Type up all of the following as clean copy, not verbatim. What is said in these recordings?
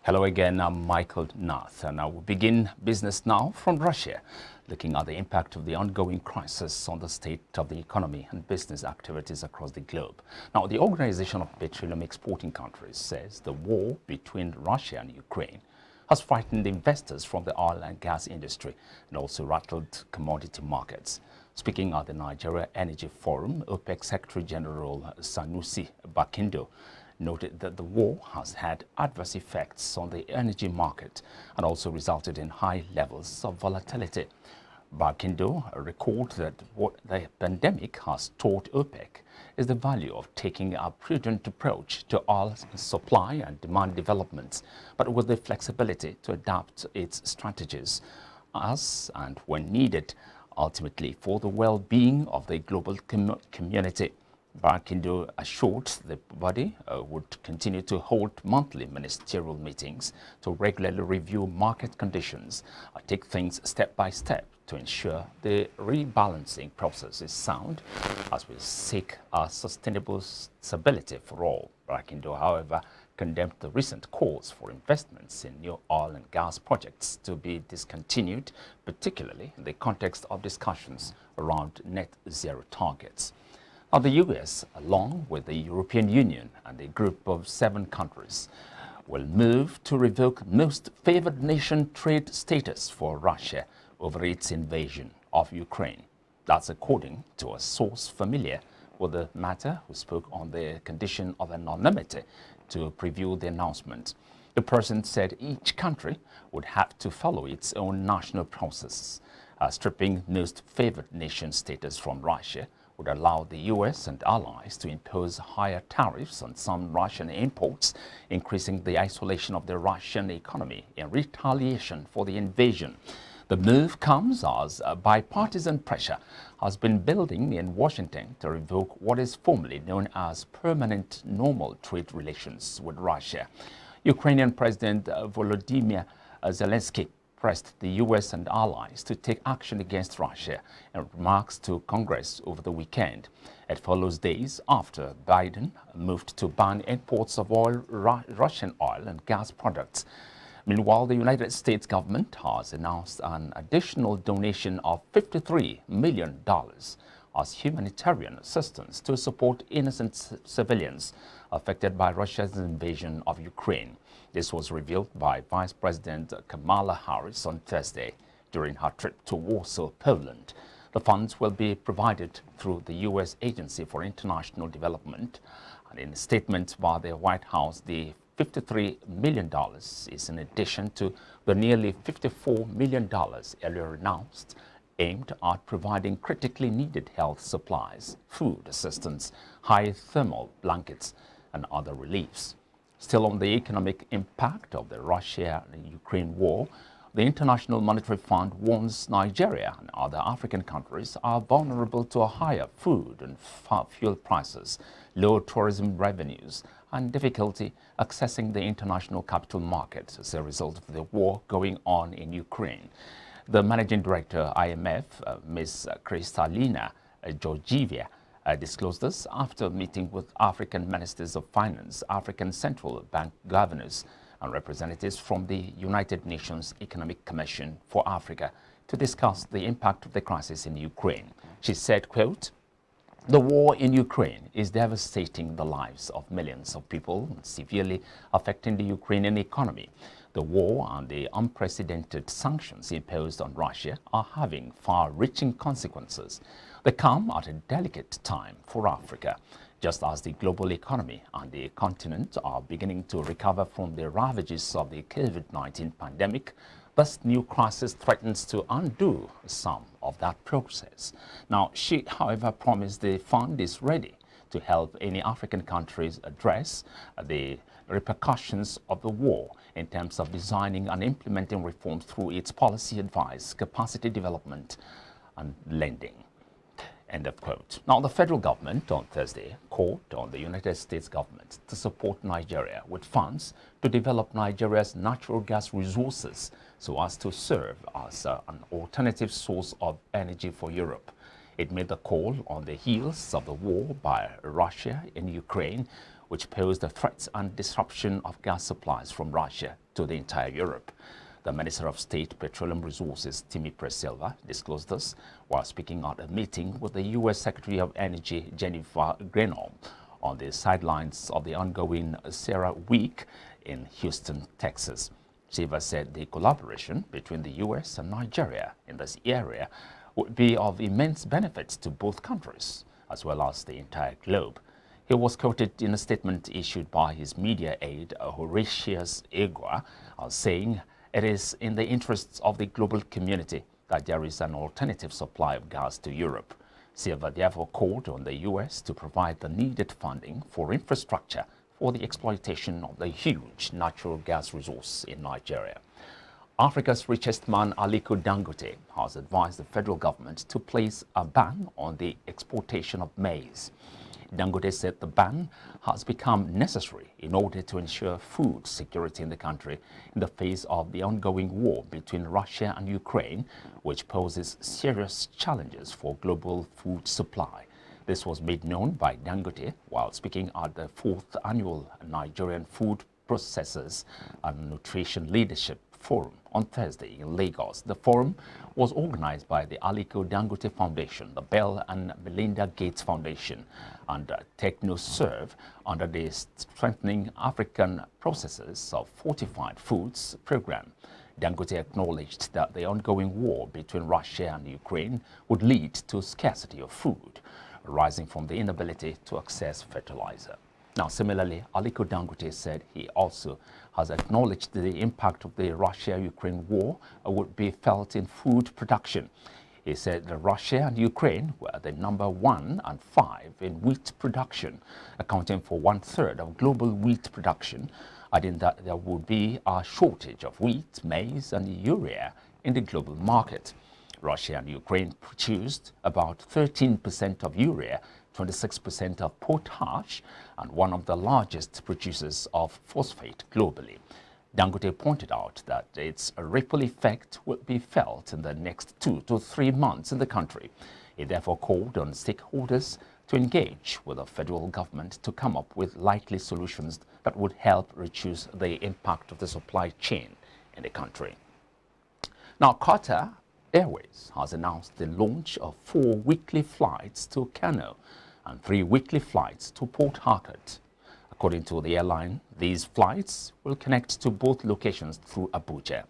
Hello again, I'm Michael Nath, and I will begin business now from Russia, looking at the impact of the ongoing crisis on the state of the economy and business activities across the globe. Now, the Organization of Petroleum Exporting Countries says the war between Russia and Ukraine has frightened investors from the oil and gas industry and also rattled commodity markets. Speaking at the Nigeria Energy Forum, OPEC Secretary General Sanusi Bakindo noted that the war has had adverse effects on the energy market and also resulted in high levels of volatility. Bakindo recalled that what the pandemic has taught OPEC is the value of taking a prudent approach to oil supply and demand developments, but with the flexibility to adapt its strategies as and when needed, ultimately for the well-being of the global community. Bakindo assured the body would continue to hold monthly ministerial meetings to regularly review market conditions and take things step by step to ensure the rebalancing process is sound as we seek a sustainable stability for all. Bakindo, however, condemned the recent calls for investments in new oil and gas projects to be discontinued, particularly in the context of discussions around net zero targets. Now, the U.S., along with the European Union and a group of 7 countries, will move to revoke most favored nation trade status for Russia over its invasion of Ukraine. That's according to a source familiar with the matter who spoke on the condition of anonymity to preview the announcement. The person said each country would have to follow its own national processes. Stripping most favored nation status from Russia would allow the U.S. and allies to impose higher tariffs on some Russian imports, increasing the isolation of the Russian economy in retaliation for the invasion. The move comes as bipartisan pressure has been building in Washington to revoke what is formally known as permanent normal trade relations with Russia. Ukrainian President Volodymyr Zelensky pressed the U.S. and allies to take action against Russia in remarks to Congress over the weekend. It follows days after Biden moved to ban imports of Russian oil and gas products. Meanwhile, the United States government has announced an additional donation of $53 million as humanitarian assistance to support innocent civilians affected by Russia's invasion of Ukraine. This was revealed by Vice President Kamala Harris on Thursday during her trip to Warsaw, Poland. The funds will be provided through the U.S. Agency for International Development. And in a statement by the White House, the $53 million is in addition to the nearly $54 million earlier announced, aimed at providing critically needed health supplies, food assistance, high thermal blankets, and other reliefs. Still on the economic impact of the Russia-Ukraine war, the International Monetary Fund warns Nigeria and other African countries are vulnerable to higher food and fuel prices, low tourism revenues, and difficulty accessing the international capital markets as a result of the war going on in Ukraine. The managing director, IMF, Ms. Kristalina Georgieva, disclosed this after meeting with African ministers of finance, African Central Bank governors, and representatives from the United Nations Economic Commission for Africa to discuss the impact of the crisis in Ukraine. She said, quote, "The war in Ukraine is devastating the lives of millions of people and severely affecting the Ukrainian economy. The war and the unprecedented sanctions imposed on Russia are having far-reaching consequences. They come at a delicate time for Africa, just as the global economy and the continent are beginning to recover from the ravages of the COVID-19 pandemic. This new crisis threatens to undo some of that process." Now, she, however, promised the fund is ready to help any African countries address the repercussions of the war in terms of designing and implementing reforms through its policy advice, capacity development, and lending. End of quote. Now, the federal government on Thursday called on the United States government to support Nigeria with funds to develop Nigeria's natural gas resources so as to serve as an alternative source of energy for Europe. It made the call on the heels of the war by Russia in Ukraine, which posed the threats and disruption of gas supplies from Russia to the entire Europe. The Minister of State Petroleum Resources, Timmy Presilva, disclosed this while speaking at a meeting with the U.S. Secretary of Energy, Jennifer Granholm, on the sidelines of the ongoing CERA Week in Houston, Texas. Silva said the collaboration between the U.S. and Nigeria in this area would be of immense benefit to both countries, as well as the entire globe. He was quoted in a statement issued by his media aide, Horatius Igua, as saying, "It is in the interests of the global community that there is an alternative supply of gas to Europe." Silva therefore called on the U.S. to provide the needed funding for infrastructure for the exploitation of the huge natural gas resource in Nigeria. Africa's richest man, Aliko Dangote, has advised the federal government to place a ban on the exportation of maize. Dangote said the ban has become necessary in order to ensure food security in the country in the face of the ongoing war between Russia and Ukraine, which poses serious challenges for global food supply. This was made known by Dangote while speaking at the 4th annual Nigerian Food Processors and Nutrition Leadership Forum on Thursday in Lagos. The forum was organized by the Aliko Dangote Foundation, the Bill and Melinda Gates Foundation, and TechnoServe under the Strengthening African Processes of Fortified Foods program. Dangote acknowledged that the ongoing war between Russia and Ukraine would lead to scarcity of food, arising from the inability to access fertilizer. Now, similarly, Aliko Dangote said he also has acknowledged the impact of the Russia-Ukraine war would be felt in food production. He said that Russia and Ukraine were the number 1 and 5 in wheat production, accounting for 1/3 of global wheat production, adding that there would be a shortage of wheat, maize, and urea in the global market. Russia and Ukraine produced about 13% of urea, 26% of potash, and one of the largest producers of phosphate globally. Dangote pointed out that its ripple effect will be felt in the next 2 to 3 months in the country. He therefore called on stakeholders to engage with the federal government to come up with likely solutions that would help reduce the impact of the supply chain in the country. Now, Qatar Airways has announced the launch of 4 weekly flights to Kano and 3 weekly flights to Port Harcourt. According to the airline, these flights will connect to both locations through Abuja.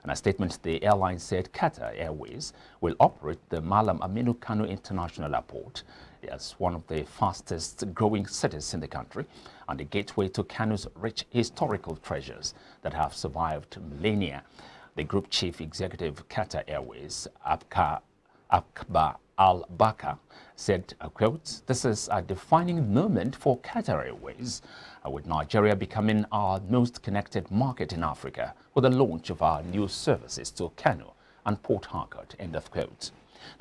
In a statement, the airline said Qatar Airways will operate the Malam Aminu Kano International Airport as one of the fastest growing cities in the country and a gateway to Kano's rich historical treasures that have survived millennia. The group chief executive Qatar Airways, Akbar Al-Bakr, said, quote, "This is a defining moment for Qatar Airways, with Nigeria becoming our most connected market in Africa with the launch of our new services to Kano and Port Harcourt," end of quote.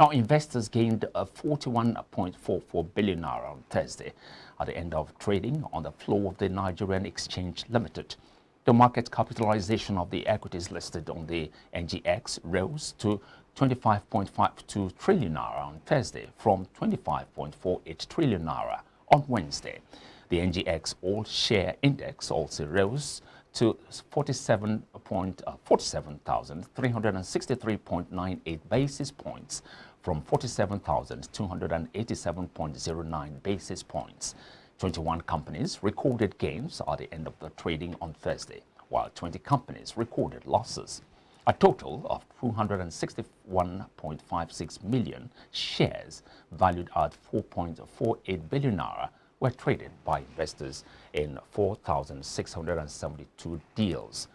Now, investors gained a 41.44 billion naira on Thursday at the end of trading on the floor of the Nigerian Exchange Limited. The market capitalization of the equities listed on the NGX rose to 25.52 trillion naira on Thursday from 25.48 trillion naira on Wednesday. The NGX All-Share Index also rose to 47,363.98 basis points from 47,287.09 basis points. 21 companies recorded gains at the end of the trading on Thursday, while 20 companies recorded losses. A total of 261.56 million shares valued at 4.48 billion naira were traded by investors in 4,672 deals.